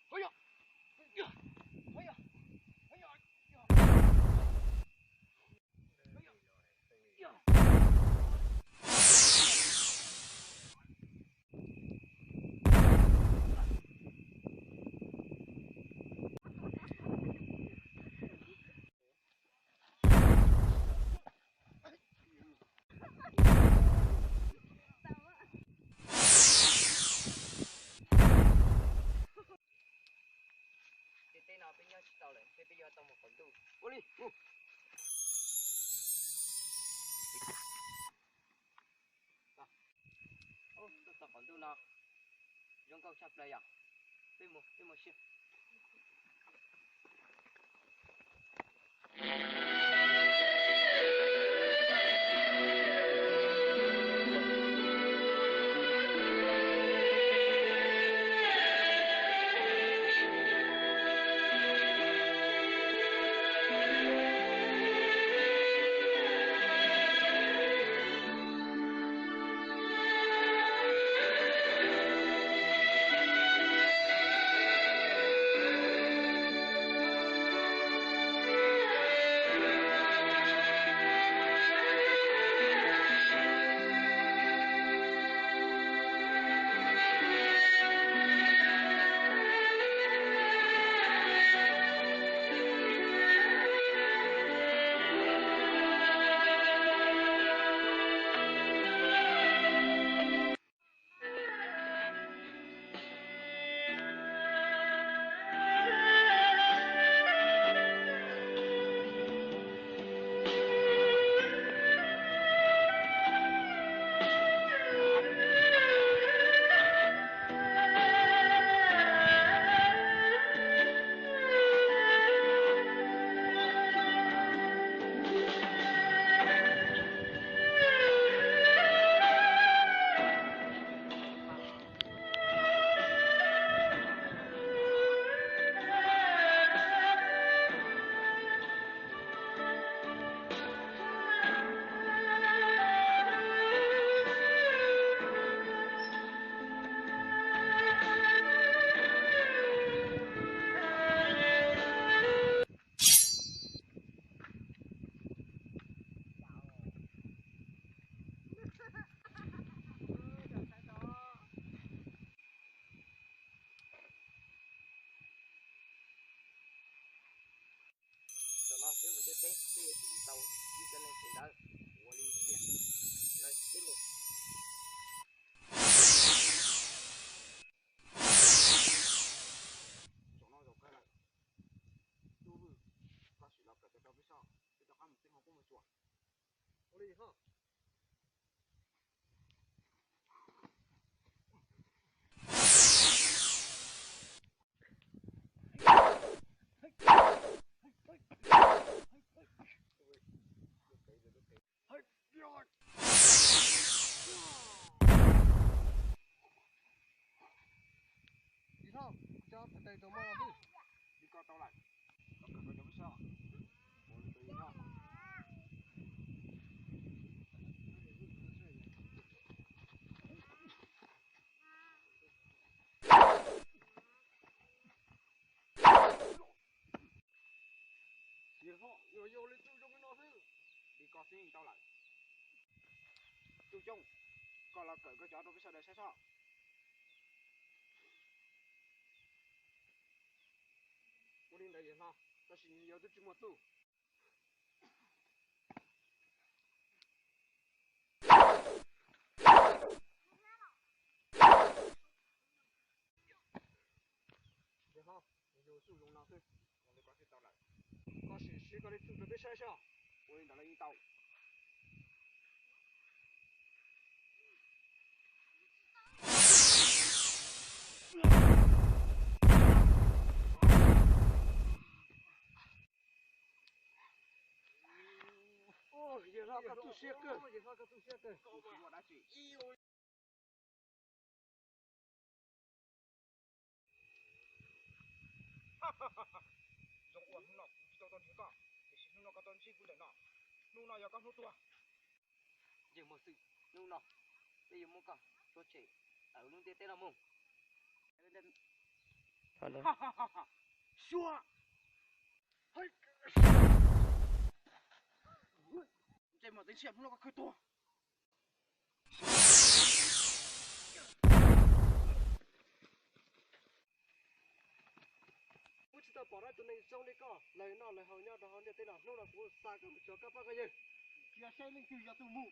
哎呀，呀，哎呀，哎呀，呀，Tete nào bên nhau tàu lại, thế bây giờ tàu một phần tu. Ô đi, ngu. Ô, tàu phần tu nào? Dùng câu sắp đây à? Bên một xíu. Nó phía mình tete, tàu đi chân lên trên đó. Ô đi, rồi tiếp tục. Chỗ nó rồi cái này. Chú vừa, có sự lập cái tàu phía sau, cái tàu không tiếng không có một chuột. Ô đi ha. Đi thôi, cho tay tàu mò đi. Đi qua tàu lại. Có cái tàu phía sau. Ô đi ha. Đi ha, yo lên chú trong nó thứ. Đi qua xin tàu lại. Chú trong, còn là cởi cái chó trong phía sau đây sẽ sao? 우린 내게서 다시 이어듣지 못도 내가有速容纳税，我的关系到来。可是西格的组织被拆下，我引到了一刀。哦，也让他做些个，也让他做些个，我来去。哈哈哈哈！中国弄了不知道东西干，也是弄了个东西不能拿，弄了要干多多。giờ một sự nung nọ bây giờ mua cả cho trẻ ở luôn tết tết là mông 好的。哈哈哈哈，说，嘿，这么的钱不那个可多。不知道bỏ ra tụi này trong đây có lời nào lời hầu nhau đó để tên nào lúc nào cũng xa các cho các bác cái gì kia xe lên kêu cho tụi mù